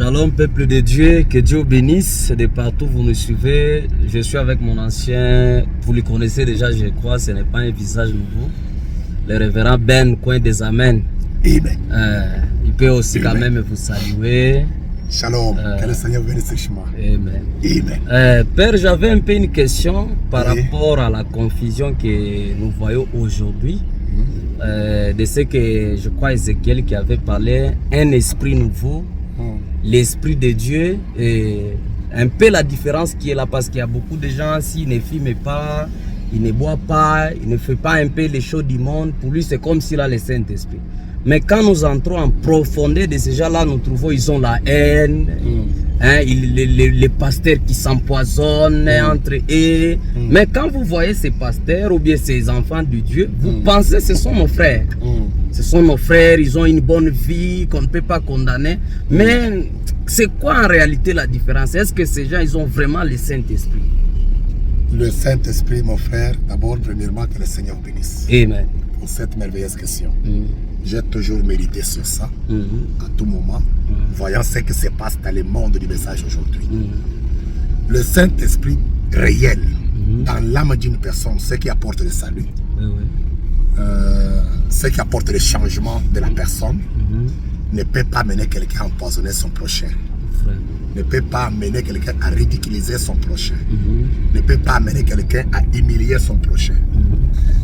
Shalom peuple de Dieu, que Dieu bénisse de partout vous nous suivez. Je suis avec mon ancien, vous le connaissez déjà je crois, ce n'est pas un visage nouveau. Le révérend Ben, coin des Amen. Amen. Il peut aussi quand même vous saluer. Shalom, que le Seigneur bénisse ce chemin. Amen. Amen. Père, j'avais un peu une question par rapport à la confusion que nous voyons aujourd'hui. De ce que je crois Ézéchiel qui avait parlé, un esprit nouveau, l'esprit de Dieu, et un peu la différence qui est là, parce qu'il y a beaucoup de gens, s'ils ne fument pas, ils ne boivent pas, ils ne font pas un peu les choses du monde, pour lui c'est comme s'il a le Saint-Esprit. Mais quand nous entrons en profondeur de ces gens-là, nous trouvons ils ont la haine, les pasteurs qui s'empoisonnent entre eux. Mais quand vous voyez ces pasteurs ou bien ces enfants de Dieu, vous pensez que ce sont nos frères. Ce sont nos frères, ils ont une bonne vie qu'on ne peut pas condamner. Mais c'est quoi en réalité la différence? Est-ce que ces gens, ils ont vraiment le Saint-Esprit? Le Saint-Esprit, mon frère, d'abord, premièrement, que le Seigneur bénisse. Amen. Pour cette merveilleuse question. J'ai toujours médité sur ça, à tout moment, voyant ce qui se passe dans le monde du message aujourd'hui. Le Saint-Esprit réel, dans l'âme d'une personne, ce qui apporte le salut, ce qui apporte le changement de la personne, ne peut pas mener quelqu'un à empoisonner son prochain. Ne peut pas amener quelqu'un à ridiculiser son prochain. Ne peut pas amener quelqu'un à humilier son prochain.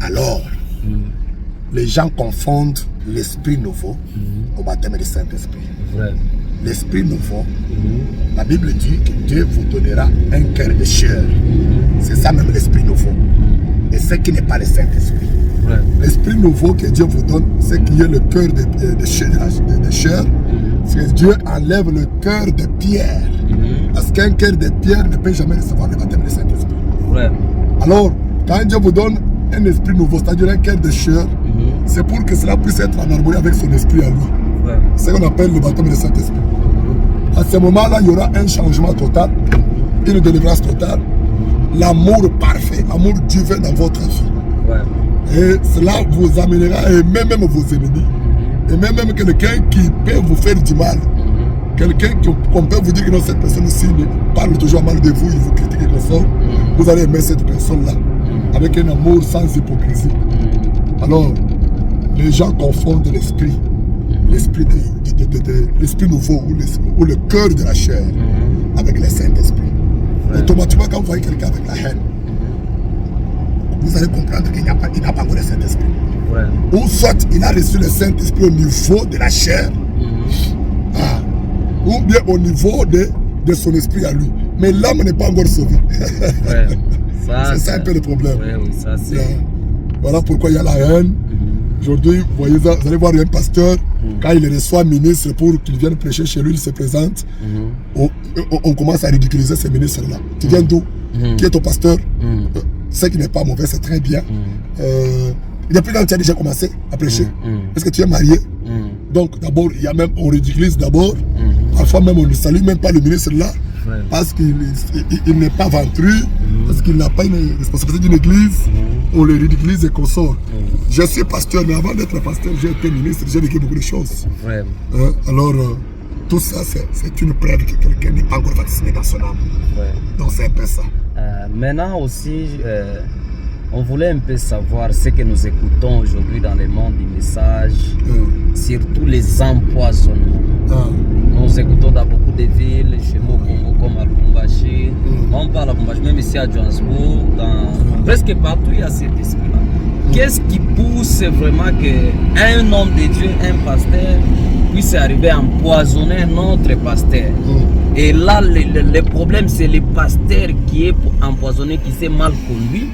Alors, les gens confondent l'esprit nouveau au baptême du Saint-Esprit. L'esprit nouveau, la Bible dit que Dieu vous donnera un cœur de chair. C'est ça même l'esprit nouveau. Et ce qui n'est pas le Saint-Esprit. L'esprit nouveau que Dieu vous donne, c'est qu'il y a le cœur de chair. C'est que Dieu enlève le cœur de pierre. Parce qu'un cœur de pierre ne peut jamais recevoir le baptême du Saint-Esprit. Alors, quand Dieu vous donne un esprit nouveau, c'est-à-dire un cœur de chair, c'est pour que cela puisse être en harmonie avec son esprit à lui. C'est ce qu'on appelle le baptême du Saint-Esprit. À ce moment-là, il y aura un changement total, une délivrance totale, l'amour parfait, l'amour divin dans votre vie. Et cela vous amènera à aimer même vos ennemis. Et même quelqu'un qui peut vous faire du mal. Quelqu'un qu'on peut vous dire que non, cette personne-ci parle toujours mal de vous, il vous critique comme ça. Vous allez aimer cette personne-là avec un amour sans hypocrisie. Alors, les gens confondent l'esprit, l'esprit nouveau ou le cœur de la chair avec le Saint-Esprit. Automatiquement, quand vous voyez quelqu'un avec la haine, vous allez comprendre qu'il n'a pas encore le Saint-Esprit. Ou soit il a reçu le Saint-Esprit au niveau de la chair, ou bien au niveau de son esprit à lui. Mais l'âme n'est pas encore sauvée. C'est ça un peu le problème. Voilà pourquoi il y a la haine. Aujourd'hui, vous allez voir un pasteur, quand il reçoit un ministre pour qu'il vienne prêcher chez lui, il se présente. On commence à ridiculiser ces ministres-là. Tu viens d'où? Qui est ton pasteur? Ce qui n'est pas mauvais, c'est très bien. Depuis quand tu as déjà commencé à prêcher? Est-ce que tu es marié? Donc d'abord, on ridiculise d'abord. Parfois même on ne salue même pas le ministre là. Parce qu'il n'est pas ventru, parce qu'il n'a pas une responsabilité d'une église. On le ridiculise et qu'on sort. Je suis pasteur, mais avant d'être pasteur, j'ai été ministre, j'ai vécu beaucoup de choses. Alors, tout ça, c'est une preuve que quelqu'un n'est pas encore vacciné dans son âme. Donc c'est un peu ça. Maintenant aussi, on voulait un peu savoir ce que nous écoutons aujourd'hui dans le monde du message, surtout les empoisonnements. Nous écoutons dans beaucoup de villes, chez nous au Congo comme à Lubumbashi. On parle à Lubumbashi, même ici à Johannesburg, presque partout il y a cet esprit-là. Qu'est-ce qui pousse vraiment qu'un homme de Dieu, un pasteur, puisse arriver à empoisonner un autre pasteur? Et là, le problème, c'est le pasteur qui est empoisonné, qui s'est mal conduit.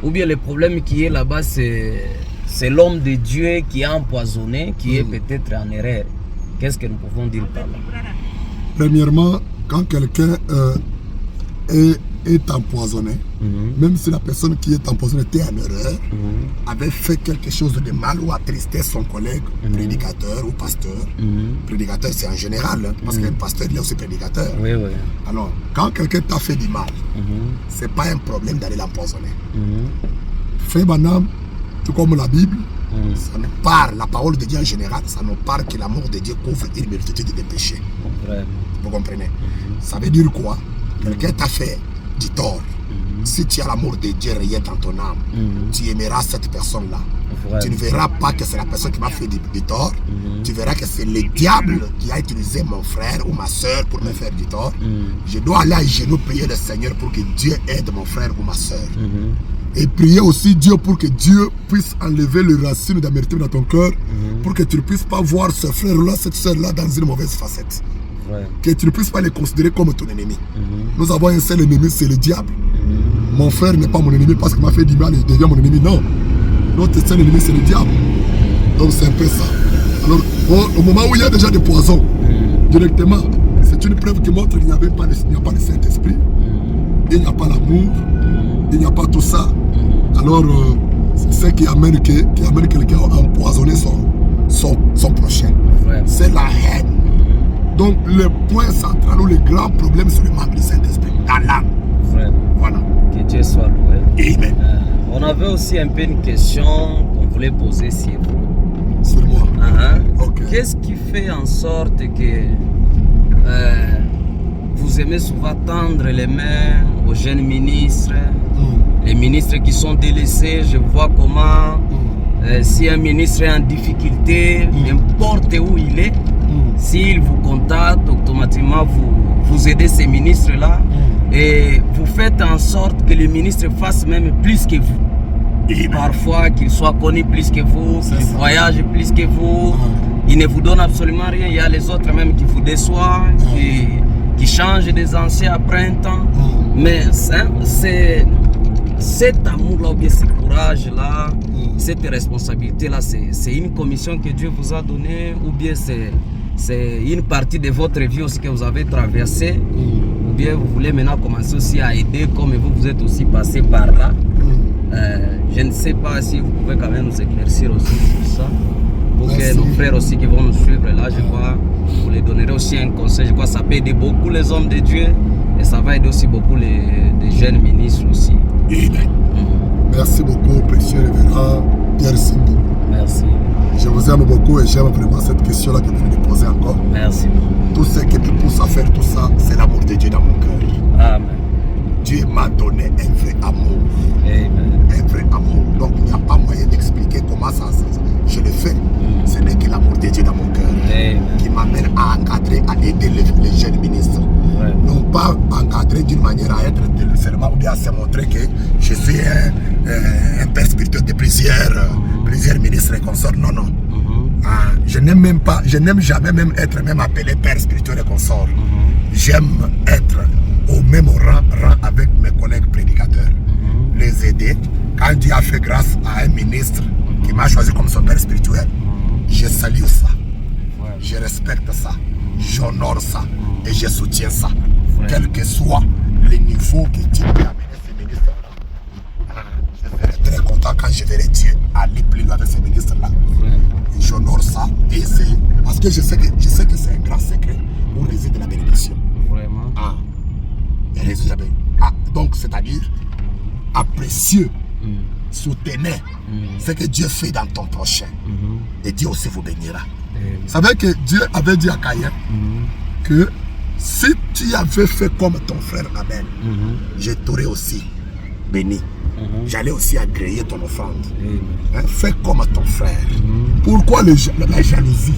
Ou bien le problème qui est là-bas, c'est l'homme de Dieu qui est empoisonné, qui est peut-être en erreur. Qu'est-ce que nous pouvons dire par là? Premièrement, quand quelqu'un est empoisonné, même si la personne qui est empoisonnée était en erreur, avait fait quelque chose de mal ou attristé son collègue, prédicateur ou pasteur. Prédicateur, c'est en général, parce qu'un pasteur, il est aussi prédicateur. Alors, quand quelqu'un t'a fait du mal, c'est pas un problème d'aller l'empoisonner. Fais banam, tout comme la Bible, Ça nous parle, la parole de Dieu en général, ça nous parle que l'amour de Dieu couvre une multitude de péchés. Vous comprenez? Ça veut dire quoi? Quelqu'un t'a fait du tort. Si tu as l'amour de Dieu réel dans ton âme, tu aimeras cette personne-là. Tu ne verras pas que c'est la personne qui m'a fait du tort. Tu verras que c'est le diable qui a utilisé mon frère ou ma soeur pour me faire du tort. Je dois aller à genoux prier le Seigneur pour que Dieu aide mon frère ou ma soeur. Et prier aussi Dieu pour que Dieu puisse enlever les racines d'amertume dans ton cœur, pour que tu ne puisses pas voir ce frère-là, cette soeur-là dans une mauvaise facette. Que tu ne puisses pas les considérer comme ton ennemi. Nous avons un seul ennemi, c'est le diable. Mon frère n'est pas mon ennemi parce qu'il m'a fait du mal et il devient mon ennemi. Non. Notre seul ennemi, c'est le diable. Donc c'est un peu ça. Alors, au moment où il y a déjà des poisons, directement, c'est une preuve qui montre qu'il n'y a pas le Saint-Esprit, il n'y a pas l'amour, il n'y a pas tout ça. Alors, c'est ce qui amène quelqu'un à empoisonner son prochain. C'est la haine. Donc, le point central ou le grand problème, c'est le manque du Saint-Esprit dans l'âme. Voilà. Que Dieu soit loué. Amen. On avait aussi un peu une question qu'on voulait poser sur vous. Sur moi. Okay. Qu'est-ce qui fait en sorte que vous aimez souvent tendre les mains aux jeunes ministres, les ministres qui sont délaissés? Je vois comment si un ministre est en difficulté, n'importe où il est, s'il vous contacte, automatiquement vous aidez ces ministres-là et vous faites en sorte que les ministres fassent même plus que vous. Et parfois qu'ils soient connus plus que vous, qu'ils voyagent plus que vous, ils ne vous donnent absolument rien. Il y a les autres même qui vous déçoivent, qui changent des anciens après un temps. Mais c'est cet amour-là, ou bien ce courage-là, cette responsabilité-là, c'est une commission que Dieu vous a donnée, ou bien c'est une partie de votre vie aussi que vous avez traversée, ou bien vous voulez maintenant commencer aussi à aider comme vous êtes aussi passé par là. Je ne sais pas si vous pouvez quand même nous éclaircir aussi sur ça, pour que nos frères aussi qui vont nous suivre là, je crois, vous les donnerez aussi un conseil. Je crois que ça peut aider beaucoup les hommes de Dieu et ça va aider aussi beaucoup les jeunes ministres aussi. Merci beaucoup, précieux révérend Pierre Simbo. Merci. Je vous aime beaucoup et j'aime vraiment cette question-là que vous venez de poser encore. Merci. Tout ce qui me pousse à faire tout ça, c'est l'amour de Dieu dans mon cœur. Amen. Dieu m'a donné un vrai amour. Amen. Un vrai amour. Donc il n'y a pas moyen d'expliquer comment ça je le fais. Ce n'est que l'amour de Dieu dans mon cœur qui m'amène à encadrer, à aider les jeunes ministres. Non pas encadrer d'une manière à être seulement ou bien à se montrer que je suis un père spirituel de plusieurs ministres et consorts. Non, non. Je n'aime jamais même être même appelé père spirituel et consort. J'aime être au même rang avec mes collègues prédicateurs, les aider. Quand Dieu a fait grâce à un ministre qui m'a choisi comme son père spirituel, je salue ça, je respecte ça, j'honore ça et je soutiens ça, quel que soit le niveau que Dieu peut amener ces ministres-là. Je serai très content quand je verrai Dieu aller plus loin avec ces ministres-là. J'honore ça et c'est parce que je sais que c'est un grand secret pour résider la bénédiction. Vraiment. Donc, c'est-à-dire, appréciez, soutenez ce que Dieu fait dans ton prochain. Et Dieu aussi vous bénira. Vous savez que Dieu avait dit à Caïn que si tu avais fait comme ton frère Abel, je t'aurais aussi béni. J'allais aussi agréer ton offrande. Fais comme ton frère. Pourquoi la jalousie?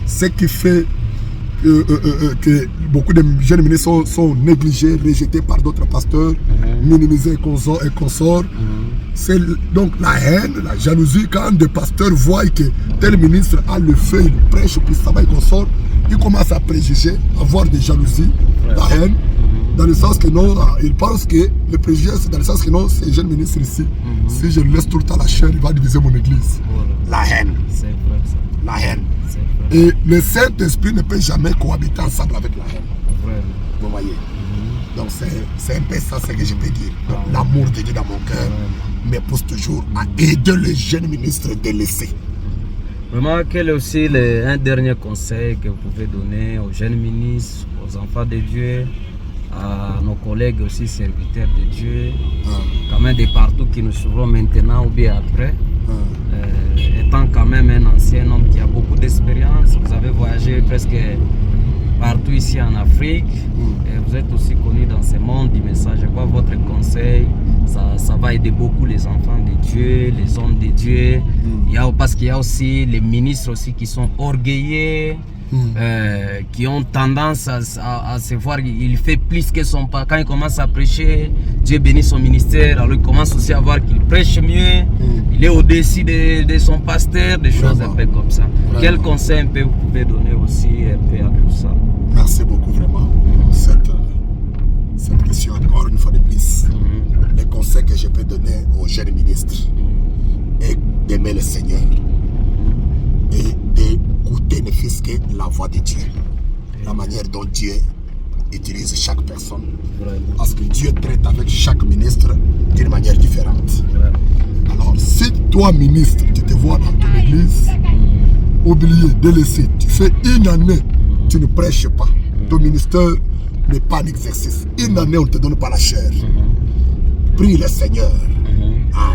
Ce qui fait que beaucoup de jeunes ministres sont négligés, rejetés par d'autres pasteurs, minimisés et consorts. C'est donc la haine, la jalousie. Quand des pasteurs voient que tel ministre a le feu, il prêche puissamment et consort, ils commencent à préjuger, à avoir des jalousies, la haine, dans le sens que non, ils pensent que le préjugé, c'est dans le sens que non, ces jeunes ministres ici, si je laisse tout le temps la chair, il va diviser mon église. La haine. C'est vrai ça. La haine. Et le Saint-Esprit ne peut jamais cohabiter ensemble avec la haine. Vous voyez? Donc c'est un peu ça ce que je peux dire. L'amour de Dieu dans mon cœur me pousse toujours à aider les jeunes ministres délaissés. Vraiment, quel est aussi un dernier conseil que vous pouvez donner aux jeunes ministres, aux enfants de Dieu, à nos collègues aussi serviteurs de Dieu, quand même de partout qui nous suivront maintenant ou bien après, étant quand même un ancien homme qui a beaucoup d'expérience, vous avez voyagé presque partout ici en Afrique, et vous êtes aussi connu dans ce monde du message. Je crois votre conseil, ça va aider beaucoup les enfants de Dieu, les hommes de Dieu. Parce qu'il y a aussi les ministres aussi qui sont orgueilleux, qui ont tendance à se voir, il fait plus que son pas. Quand il commence à prêcher, Dieu bénit son ministère, alors il commence aussi à voir qu'il prêche mieux, il est au-dessus de son pasteur, des choses un peu comme ça. Vraiment. Quel conseil un peu vous pouvez donner aussi un peu à tout ça? Merci beaucoup vraiment pour cette question encore une fois de plus. Les conseils que je peux donner aux jeunes ministres est d'aimer le Seigneur et d'écouter ne fût-ce que la voix de Dieu, la manière dont Dieu utilise chaque personne. Parce que Dieu traite avec chaque ministre d'une manière différente. Alors, si toi, ministre, tu te vois dans ton église, oublié, délaissé, tu fais une année, tu ne prêches pas. Ton ministère n'est pas un exercice. Une année, on ne te donne pas la chair. Prie le Seigneur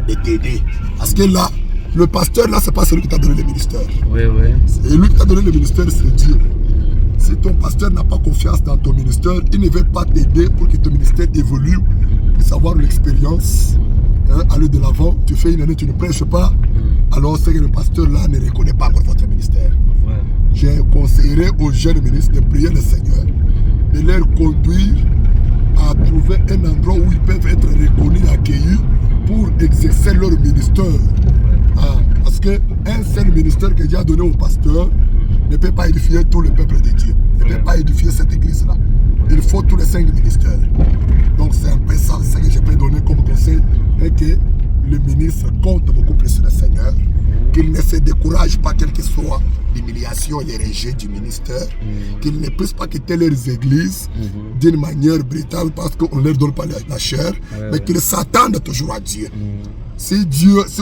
de t'aider. Parce que là, le pasteur, là, c'est pas celui qui t'a donné le ministère. Oui. Et lui qui t'a donné le ministère, c'est Dieu. Si ton pasteur n'a pas confiance dans ton ministère, il ne veut pas t'aider pour que ton ministère évolue, pour savoir l'expérience, aller de l'avant. Tu fais une année, tu ne prêches pas, alors c'est que le pasteur là ne reconnaît pas encore votre ministère. Je conseillerais aux jeunes ministres de prier le Seigneur, de leur conduire à trouver un endroit où ils peuvent être reconnus, accueillis pour exercer leur ministère. Parce qu'un seul ministère que Dieu a donné au pasteur ne peut pas édifier tout le peuple de Dieu, ne peut pas édifier cette église-là. Il faut tous les 5 ministères. Donc c'est un peu ça, ce que je peux donner comme conseil, et que le ministre compte beaucoup plus sur le Seigneur, qu'il ne se décourage pas, quelle que soit l'humiliation et les rejets du ministère, qu'ils ne puissent pas quitter leurs églises d'une manière brutale parce qu'on ne leur donne pas la chair, mais qu'ils s'attendent toujours à Dieu. Si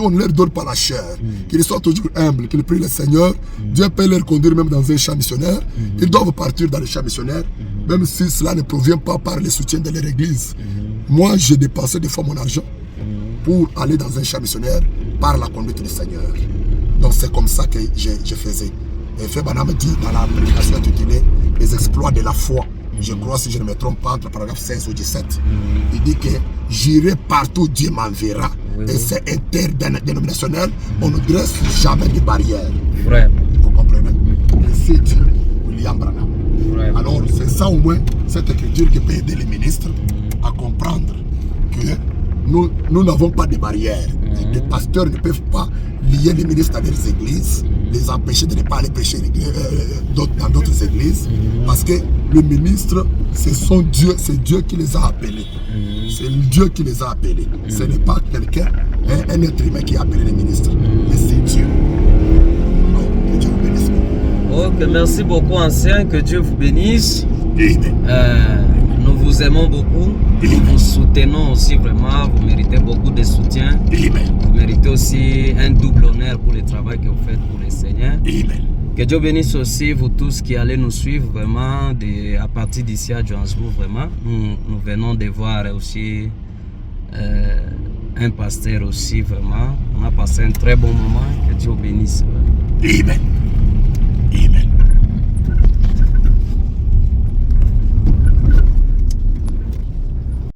on ne leur donne pas la chair, qu'ils soient toujours humbles, qu'ils prient le Seigneur, Dieu peut leur conduire même dans un champ missionnaire. Ils doivent partir dans le champ missionnaire, même si cela ne provient pas par le soutien de leur église. Moi, j'ai dépensé des fois mon argent pour aller dans un champ missionnaire par la conduite du Seigneur. Donc c'est comme ça que je faisais. Et Fébana me dit dans la prédication intitulée « Les exploits de la foi », je crois, si je ne me trompe pas, entre paragraphe 16 ou 17, il dit que j'irai partout, Dieu m'enverra. Et c'est interdénominationnel, on ne dresse jamais de barrières. Vous comprenez? Et c'est Dieu, William Branham. Alors c'est ça au moins, cette écriture qui peut aider les ministres à comprendre que nous n'avons pas de barrières. Les pasteurs ne peuvent pas lier les ministres à leurs églises, les empêcher de ne pas aller prêcher dans d'autres églises, parce que le ministre, c'est Dieu qui les a appelés. C'est Dieu qui les a appelés. Ce n'est pas quelqu'un, un être humain qui a appelé les ministres, mais c'est Dieu. Donc, que Dieu vous bénisse. Ok, merci beaucoup, ancien, que Dieu vous bénisse. Nous vous aimons beaucoup, nous vous soutenons aussi vraiment, vous méritez beaucoup de soutien. Vous méritez aussi un double honneur pour le travail que vous faites pour le Seigneur. Que Dieu bénisse aussi vous tous qui allez nous suivre vraiment à partir d'ici à Johannesburg. Vraiment, nous venons de voir aussi un pasteur aussi vraiment. On a passé un très bon moment. Que Dieu bénisse. Amen.